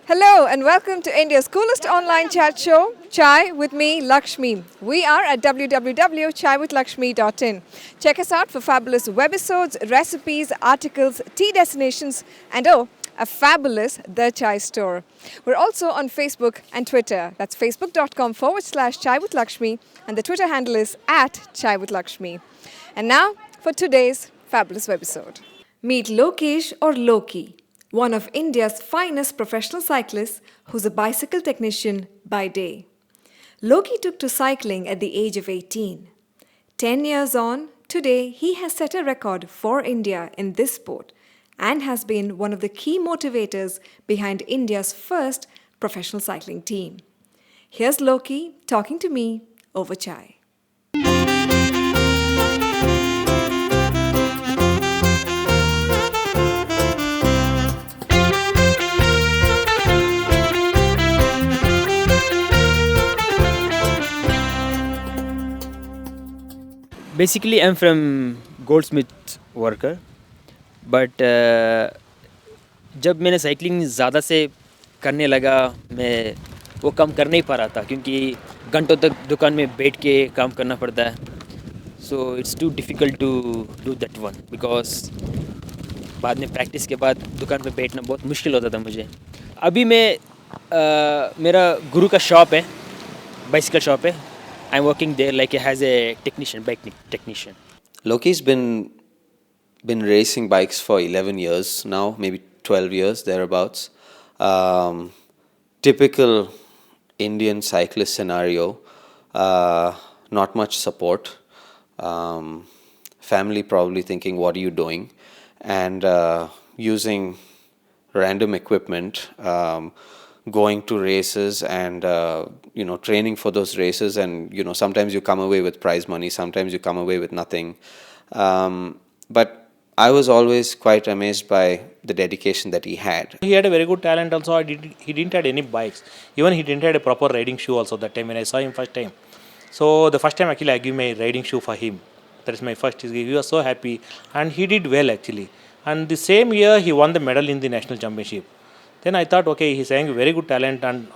Hello and welcome to India's coolest online chat show, Chai with me, Lakshmi. We are at www.chaiwithlakshmi.in. Check us out for fabulous webisodes, recipes, articles, tea destinations, and a fabulous The Chai store. We're also on Facebook and Twitter. That's facebook.com/Chai with Lakshmi, and the Twitter handle is at Chai with Lakshmi. And now for today's fabulous webisode. Meet Lokesh or Loki, one of India's finest professional cyclists who's a bicycle technician by day. Loki took to cycling at the age of 18. 10 years on, today he has set a record for India in this sport and has been one of the key motivators behind India's first professional cycling team. Here's Loki talking to me over chai. Basically, I'm from goldsmith worker, but जब मैंने cycling ज़्यादा से करने लगा मैं वो काम कर नहीं पा रहा था क्योंकि घंटों तक दुकान में बैठ के काम करना पड़ता है. So it's too difficult to do that one because बाद में प्रैक्टिस के बाद दुकान पे बैठना बहुत मुश्किल होता था मुझे. अभी मैं मेरा गुरु का शॉप है, बाइसिकल शॉप है. I'm working there like as a technician, bike technician. Loki's been racing bikes for 11 years now, maybe 12 years thereabouts. Typical Indian cyclist scenario. Not much support. Family probably thinking, "What are you doing?" And using random equipment. Going to races and training for those races, and sometimes you come away with prize money, sometimes you come away with nothing, but I was always quite amazed by the dedication that he had. He had a very good talent also. He didn't have any bikes, even he didn't have a proper riding shoe also that time when I saw him first time. So the first time actually I give my riding shoe for him. That is my first. He was so happy and he did well actually, and the same year he won the medal in the national championship. Then I thought, okay, he's having very good talent, and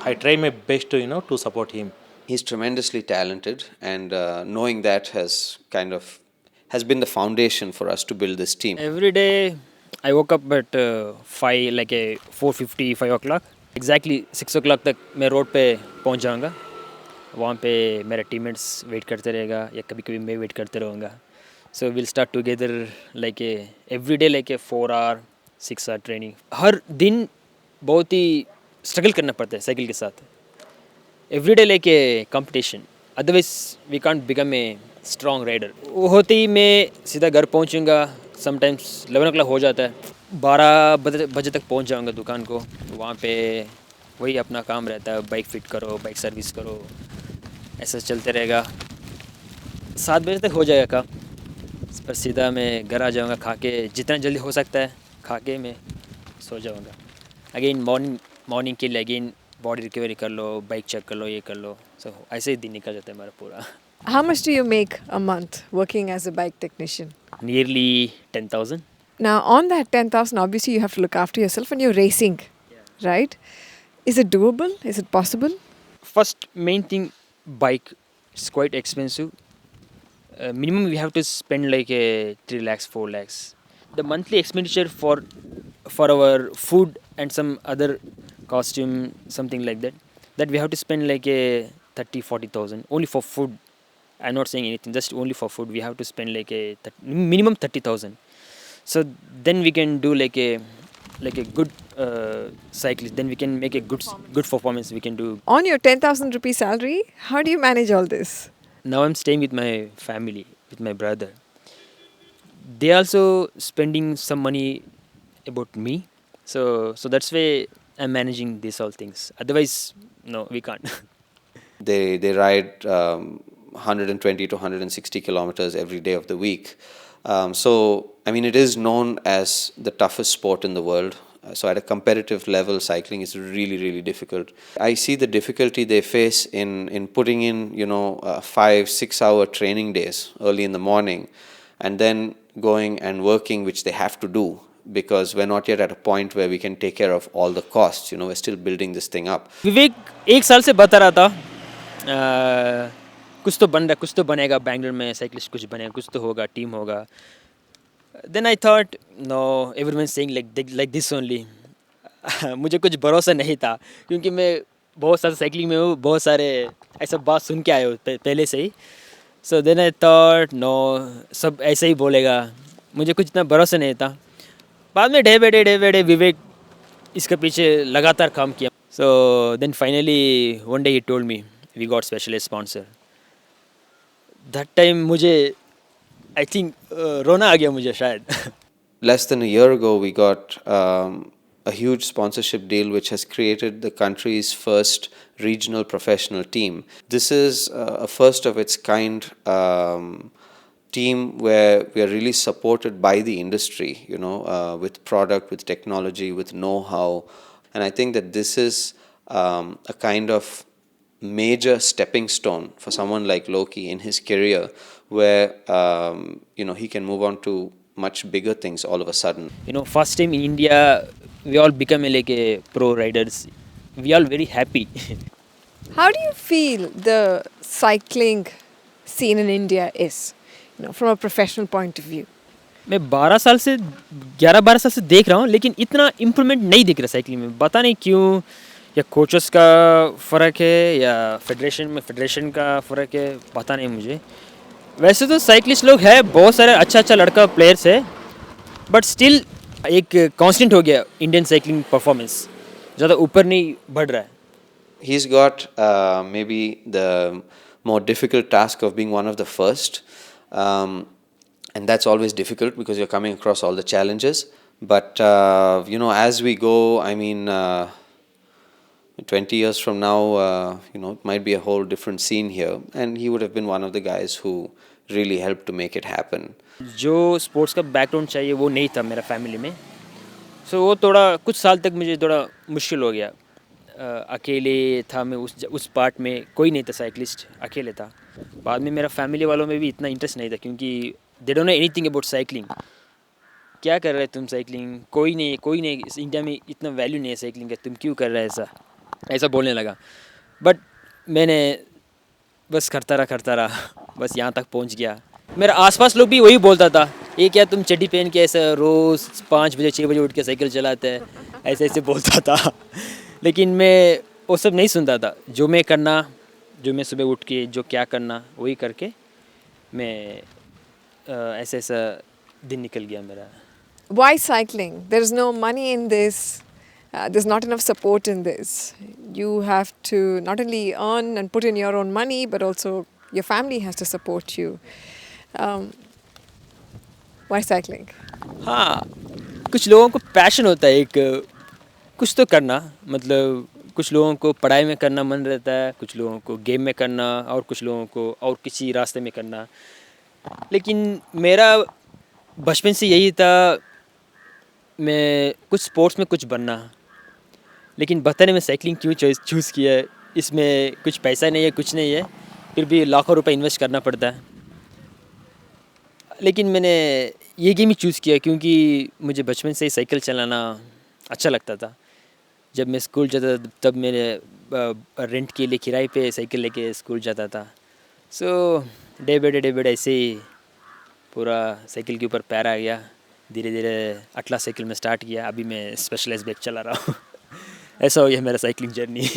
I try my best to support him. He's tremendously talented, and knowing that has been the foundation for us to build this team. Every day I woke up at 5, like a 4:50, 5 o'clock. Exactly 6 o'clock तक मैं road पे पहुंच जाऊंगा. वहाँ पे मेरे teammates wait करते रहेगा या कभी कभी मैं वेट करते रहूँगा. So we'll start together like a every day like a 4 hour 6 hour training. हर दिन बहुत ही स्ट्रगल करना पड़ता है साइकिल के साथ. Every day like a competition, otherwise we can't become a strong rider. वो होते ही मैं सीधा घर पहुंचूंगा. समटाइम्स 11 o'clock हो जाता है, 12 बजे तक पहुंच जाऊंगा दुकान को. वहाँ पे वही अपना काम रहता है, बाइक फिट करो, बाइक सर्विस करो, ऐसा चलते रहेगा. 7 बजे तक हो जाएगा काम, पर सीधा मैं घर आ जाऊंगा, खा के जितना जल्दी हो सकता है खा के मैं सो जाऊंगा. अगेन मॉर्निंग के लिए अगेन बॉडी रिकवरी कर लो, बाइक चेक कर लो, ये कर लो. सो ऐसे ही दिन निकल जाता है हमारा पूरा. How much do you make a month working as a bike technician? Nearly 10,000. Now, on that 10,000, obviously you have to look after yourself and you're racing, right? Is it doable? Is it possible? First main thing, bike is quite expensive. Minimum we have to spend like a 3 lakhs, 4 lakhs. The monthly expenditure for our food and some other costume, something like that we have to spend like a 30,000-40,000 only for food. I'm not saying anything, just only for food we have to spend like a minimum 30,000. So then we can do like a good cyclist, then we can make a good performance we can do. On your 10,000 rupee salary, how do you manage all this? Now I'm staying with my family, with my brother. They also spending some money about me, so that's why I'm managing these all things. Otherwise, no, we can't. They ride 120 to 160 kilometers every day of the week. So I mean, it is known as the toughest sport in the world. So at a competitive level, cycling is really, really difficult. I see the difficulty they face in putting in 5-6 hour training days early in the morning, and then going and working, which they have to do because we're not yet at a point where we can take care of all the costs. We're still building this thing up. विवेक एक साल से बता रहा था कुछ तो बन रहा कुछ तो बनेगा बैंगलोर में साइकिलिस्ट कुछ बनेगा कुछ तो होगा टीम होगा then I thought no everyone saying like this only मुझे कुछ भरोसा नहीं था क्योंकि मैं बहुत सारे साइकिलिंग में हूँ बहुत सारे ऐसा बात सुन के आए हो पहले से ही so then I thought no सब ऐसे ही बोलेगा मुझे कुछ इतना भरोसा नहीं था बाद में डे बाई डे विवेक इसके पीछे लगातार काम किया so then finally one day he told me we got specialist sponsor that time मुझे आई थिंक रोना आ गया मुझे शायद Less than a year ago, we got a huge sponsorship deal which has created the country's first regional professional team. This is a first of its kind team where we are really supported by the industry, with product, with technology, with know-how. And I think that this is a kind of major stepping stone for someone like Loki in his career where, he can move on to much bigger things all of a sudden. First time in India, we all become like a pro riders. We all very happy. How do you feel the cycling scene in India is, from a professional point of view? मैं 11-12 साल से देख रहा हूँ लेकिन इतना improvement नहीं दिख रहा साइकिलिंग में पता नहीं क्यों या कोचेस का फ़र्क है या फेडरेशन का फ़र्क है पता नहीं मुझे वैसे तो साइकिलिस्ट लोग हैं बहुत सारे अच्छा लड़का प्लेयर्स है बट स्टिल एक कांस्टेंट हो गया इंडियन साइकिलिंग परफॉर्मेंस ज़्यादा ऊपर नहीं बढ़ रहा है He's got maybe the more difficult task of being one of the first, and that's always difficult because you're coming across all the challenges. But as we go, I mean, 20 years from now, it might be a whole different scene here, and he would have been one of the guys who really helped to make it happen. जो sports का background चाहिए वो नहीं था मेरा family में सो वो थोड़ा कुछ साल तक मुझे थोड़ा मुश्किल हो गया अकेले था मैं उस पार्ट में कोई नहीं था साइकिलिस्ट अकेले था बाद में मेरा फैमिली वालों में भी इतना इंटरेस्ट नहीं था क्योंकि they don't know anything about cycling क्या कर रहे तुम साइकिलिंग कोई नहीं इंडिया में इतना वैल्यू नहीं है साइकिलिंग का तुम क्यों कर रहे ऐसा बोलने लगा बट मैंने बस करता रहा बस यहाँ तक पहुँच गया मेरा आसपास लोग भी वही बोलता था ये क्या तुम चड्डी पहन के ऐसा रोज़ 5 बजे 6 बजे उठ के साइकिल चलाते हैं ऐसे बोलता था लेकिन मैं वो सब नहीं सुनता था जो मैं सुबह उठ के जो क्या करना वही करके मैं ऐसा दिन निकल गया मेरा Why cycling? There is no money in this. There's not enough support in this. You have to not only earn and put in your own money, but also your family has to support you. Why cycling? हाँ कुछ लोगों को passion होता है एक कुछ तो करना मतलब कुछ लोगों को पढ़ाई में करना मन रहता है कुछ लोगों को गेम में करना और कुछ लोगों को और किसी रास्ते में करना लेकिन मेरा बचपन से यही था मैं कुछ स्पोर्ट्स में कुछ बनना लेकिन बताने में साइकिलिंग क्यों चूज़ किया है इसमें कुछ पैसा नहीं है कुछ नहीं है फिर भी लाखों रुपए इन्वेस्ट करना पड़ता है लेकिन मैंने ये गेम ही चूज़ किया क्योंकि मुझे बचपन से ही साइकिल चलाना अच्छा लगता था जब मैं स्कूल जाता था तब मैंने रेंट के लिए किराए पे साइकिल लेके स्कूल जाता था सो डे बाई डे ऐसे ही पूरा साइकिल के ऊपर पैर आ गया धीरे धीरे अटला साइकिल में स्टार्ट किया अभी मैं स्पेशलाइज बाइक चला रहा हूँ ऐसा हो गया मेरा cycling journey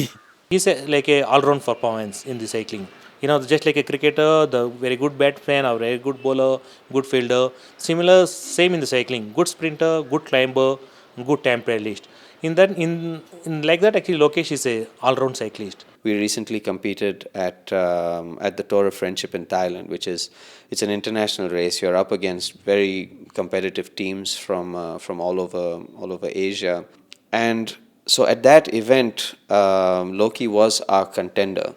He's like a all-round performance in the cycling. Just like a cricketer, the very good batsman or very good bowler, good fielder. Same in the cycling. Good sprinter, good climber, good time trialist. In like that, actually, Lokesh is a all-round cyclist. We recently competed at the Tour of Friendship in Thailand, it's an international race. You're up against very competitive teams from all over Asia, and so at that event, Loki was our contender,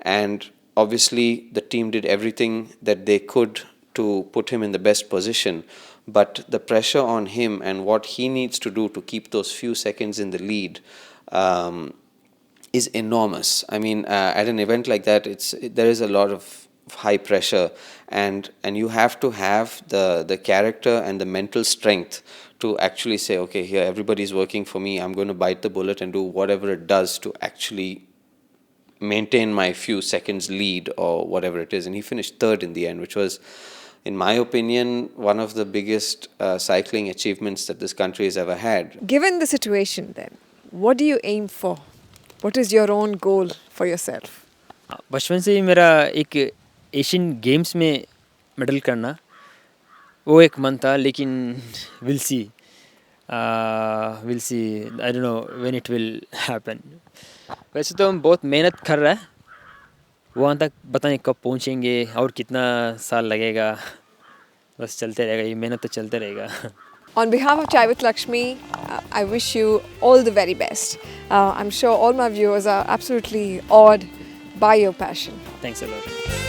and obviously the team did everything that they could to put him in the best position. But the pressure on him and what he needs to do to keep those few seconds in the lead is enormous. I mean, at an event like that, there is a lot of high pressure, and you have to have the character and the mental strength to actually say, okay, here everybody's working for me. I'm going to bite the bullet and do whatever it does to actually maintain my few seconds lead or whatever it is. And he finished third in the end, which was, in my opinion, one of the biggest cycling achievements that this country has ever had. Given the situation, then, what do you aim for? What is your own goal for yourself? बचपन से ही मेरा एक Asian games में medal करना वो एक मन था, लेकिन will see I don't know when it will happen. वैसे तो हम बहुत मेहनत कर रहा है, वहाँ तक पता नहीं कब पहुँचेंगे और कितना साल लगेगा. बस चलते रहेगा, ये मेहनत तो चलते रहेगा. On behalf of Chai with Lakshmi, I wish you all the very best. I'm sure all my viewers are absolutely awed by your passion. Thanks a lot.